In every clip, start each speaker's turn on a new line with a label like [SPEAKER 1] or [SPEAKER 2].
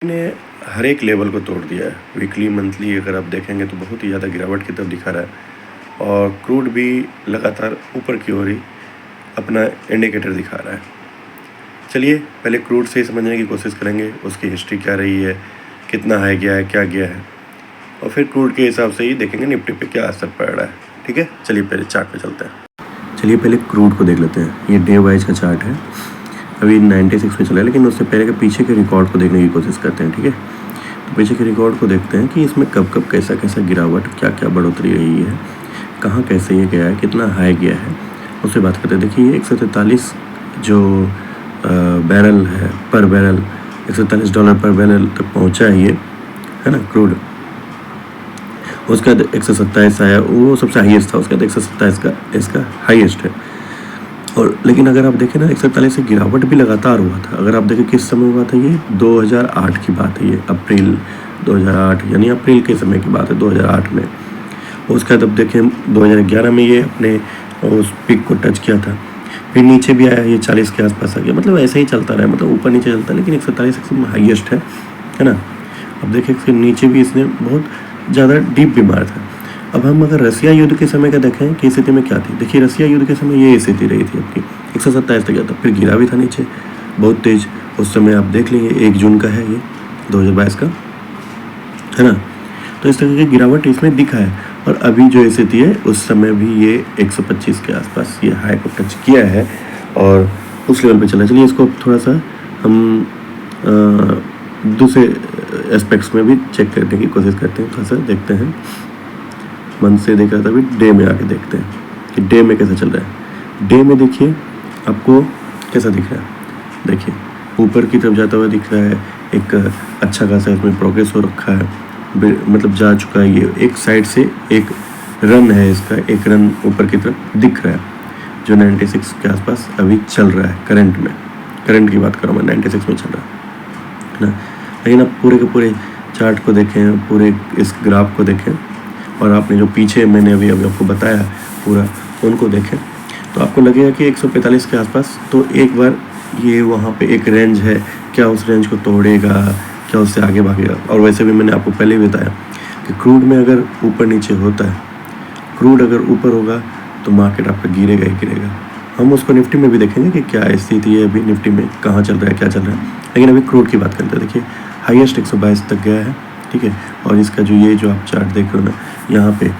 [SPEAKER 1] ने हर एक लेवल को तोड़ दिया है। वीकली मंथली अगर आप देखेंगे तो बहुत ही ज़्यादा गिरावट की तरफ दिखा रहा है और क्रूड भी लगातार ऊपर की ओर ही अपना इंडिकेटर दिखा रहा है। चलिए पहले क्रूड से ही समझने की कोशिश करेंगे, उसकी हिस्ट्री क्या रही है, कितना हाई गया है, क्या गया है, और फिर क्रूड के हिसाब से ही देखेंगे निफ्टी पे क्या असर पड़ रहा है। ठीक है, चलिए पहले चार्ट पे चलते हैं। चलिए पहले क्रूड को देख लेते हैं। ये डे वाइज का चार्ट है, अभी 96 पे चला है, लेकिन उससे पहले के पीछे के रिकॉर्ड को देखने की कोशिश करते हैं। ठीक है, तो पीछे के रिकॉर्ड को देखते हैं कि इसमें कब कब कैसा कैसा गिरावट, क्या क्या बढ़ोतरी रही है, कहाँ कैसे ये गया है, कितना हाई गया है, उससे बात करते हैं। देखिए 143 जो बैरल है पर बैरल, $143 पर बैरल तक पहुँचा है ये, है ना क्रूड। उसका 127 आया, वो सबसे हाईएस्ट था। उसका 127 का इसका हाईएस्ट है। और लेकिन अगर आप देखें ना 143 से गिरावट भी लगातार हुआ था। अगर आप देखें किस समय हुआ था, ये 2008 की बात है, ये अप्रैल 2008 यानी अप्रैल के समय की बात है, 2008 में। उसके बाद अब देखें 2011 में ये अपने उस पिक को टच किया था, फिर नीचे भी आया, ये 40 के आसपास आ गया। मतलब ऐसे ही चलता रहा, मतलब ऊपर नीचे चलता है, लेकिन 143 एकदम हाईएस्ट है ना। अब देखें फिर नीचे भी इसने बहुत ज़्यादा डीप भी मारा था। अब हम अगर रसिया युद्ध के समय का देखें कि स्थिति में क्या थी, देखिए रसिया युद्ध के समय ये स्थिति रही थी आपकी, 127 तक गया था, फिर गिरा भी था नीचे बहुत तेज। उस समय आप देख लेंगे 1 जून का है ये 2022 का, है ना। तो इस तरह की गिरावट इसमें दिखा है। और अभी जो स्थिति है उस समय भी ये 125 के आसपास ये हाई को टच किया है और उस लेवल पे चला। चलिए इसको थोड़ा सा हम दूसरे एस्पेक्ट्स में भी चेक करने की कोशिश करते हैं, थोड़ा सा देखते हैं। मन से देख रहा था, अभी डे में आके देखते हैं कि डे में कैसा चल रहा है। डे में देखिए आपको कैसा दिख रहा है। देखिए ऊपर की तरफ जाता हुआ दिख रहा है, एक अच्छा खासा इसमें प्रोग्रेस हो रखा है, मतलब जा चुका है ये। एक साइड से एक रन है इसका, एक रन ऊपर की तरफ दिख रहा है जो 96 के आसपास अभी चल रहा है करंट में। करंट की बात करूँ मैं, 96 में चल रहा है ना। लेकिन आप पूरे के पूरे चार्ट को देखें, पूरे इस ग्राफ को देखें, और आपने जो पीछे मैंने अभी आपको बताया पूरा, उनको देखें, तो आपको लगेगा कि 145 के आसपास। तो एक बार ये वहाँ पे एक रेंज है, क्या उस रेंज को तोड़ेगा, क्या उससे आगे भागेगा। और वैसे भी मैंने आपको पहले भी बताया कि क्रूड में अगर ऊपर नीचे होता है, क्रूड अगर ऊपर होगा तो मार्केट आपका गिरेगा ही गिरेगा। हम उसको निफ्टी में भी देखेंगे कि क्या स्थिति है अभी निफ्टी में, कहाँ चल रहा है, क्या चल रहा है। लेकिन अभी क्रूड की बात करते हैं। देखिए हाईएस्ट 122 तक गया है, ठीक है। और इसका जो ये जो आप चार्ट देख रहे हो ना, यहाँ पे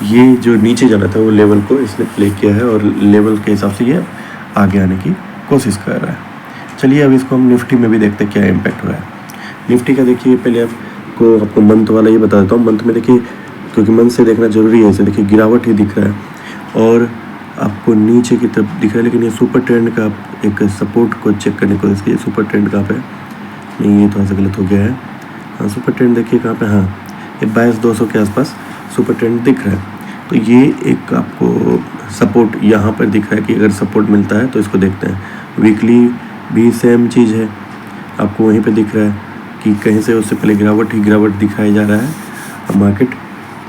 [SPEAKER 1] ये जो नीचे जाना था वो लेवल को इसने प्ले किया है और लेवल के हिसाब से ये आगे आने की कोशिश कर रहा है। चलिए अब इसको हम निफ्टी में भी देखते हैं क्या इम्पैक्ट हो रहा है। निफ्टी का देखिए पहले आपको मंथ वाला ये बता देता हूँ। मंथ में देखिए, क्योंकि मंथ से देखना जरूरी है, इसे देखिए गिरावट ही दिख रहा है और आपको नीचे की तरफ दिख रहा है। लेकिन ये सुपर ट्रेंड का एक सपोर्ट को चेक करने की कोशिश कीजिए। सुपर ट्रेंड कहाँ पे, नहीं ये थोड़ा सा गलत हो गया है। हाँ सुपर ट्रेंड देखिए कहाँ पे, हाँ ये 22,200 के आसपास सुपर ट्रेंड दिख रहा है। तो ये एक आपको सपोर्ट यहाँ पर दिख रहा है कि अगर सपोर्ट मिलता है तो इसको देखते हैं। वीकली भी सेम चीज़ है, आपको वहीं पे दिख रहा है कि कहीं से उससे पहले गिरावट ही गिरावट दिखाया जा रहा है। अब मार्केट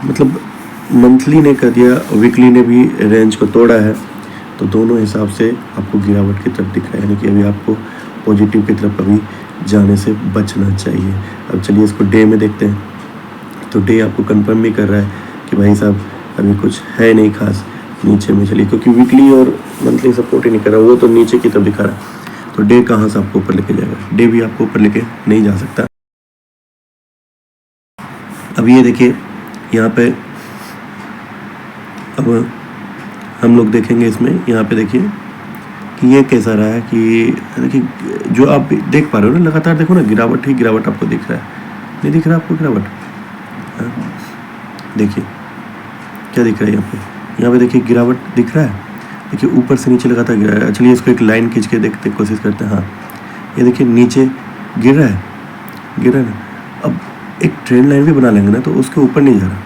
[SPEAKER 1] मतलब मंथली ने कर दिया, वीकली ने भी रेंज को तोड़ा है, तो दोनों हिसाब से आपको गिरावट की तरफ दिख रहा है, यानी कि अभी आपको पॉजिटिव की तरफ अभी जाने से बचना चाहिए। अब चलिए इसको डे में देखते हैं। तो डे आपको कंफर्म भी कर रहा है कि भाई साहब अभी कुछ है नहीं खास नीचे में। चलिए क्योंकि वीकली और मंथली सपोर्ट ही नहीं कर रहा, वो तो नीचे की तरफ दिखा रहा है। तो डे कहाँ से आपको ऊपर लेके जाएगा, डे भी आपको ऊपर लेके नहीं जा सकता। अब ये देखिए यहाँ पे, अब हम लोग देखेंगे इसमें, यहाँ पे देखिए कि ये कैसा रहा है कि देखिए जो आप देख पा रहे हो ना, लगातार देखो ना गिरावट ही गिरावट आपको दिख रहा है। नहीं दिख रहा आपको गिरावट? देखिए क्या दिख रहा है यहाँ पे देखिए गिरावट दिख रहा है। देखिए ऊपर से नीचे लगातार गिरा है। चलिए इसको एक लाइन खींच के देखते कोशिश करते हैं। हाँ ये देखिए नीचे गिर रहा है ना। अब एक ट्रेंड लाइन भी बना लेंगे ना तो उसके ऊपर नहीं जा रहा।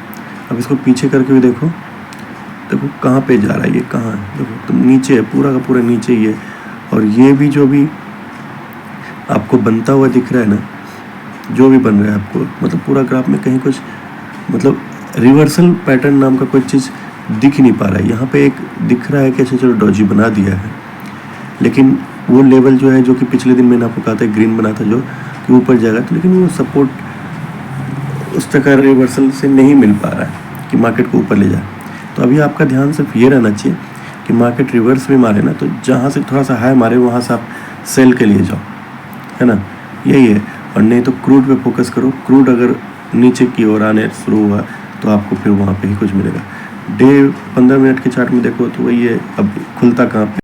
[SPEAKER 1] अब इसको पीछे करके भी देखो कहाँ पे जा रहा है, ये कहाँ है, देखो तो नीचे है, पूरा का पूरा नीचे ही है। और ये भी जो भी आपको बनता हुआ दिख रहा है ना, जो भी बन रहा है आपको, मतलब पूरा ग्राफ में कहीं कुछ मतलब रिवर्सल पैटर्न नाम का कोई चीज़ दिख ही नहीं पा रहा है। यहाँ पे एक दिख रहा है कि अच्छा चलो डॉजी बना दिया है, लेकिन वो लेवल जो है, जो कि पिछले दिन मैंने आपको कहा था ग्रीन बना था, जो कि ऊपर जाएगा, तो लेकिन वो सपोर्ट उस तरह का रिवर्सल से नहीं मिल पा रहा है कि मार्केट को ऊपर ले जाए। तो अभी आपका ध्यान सिर्फ ये रहना चाहिए कि मार्केट रिवर्स भी मारे ना, तो जहाँ से थोड़ा सा हाई मारे वहाँ से आप सेल के लिए जाओ, है ना, यही है। और नहीं तो क्रूड पे फोकस करो। क्रूड अगर नीचे की ओर आने शुरू हुआ तो आपको फिर वहाँ पे ही कुछ मिलेगा। डे 15 मिनट के चार्ट में देखो तो वही है, अब खुलता कहाँ पे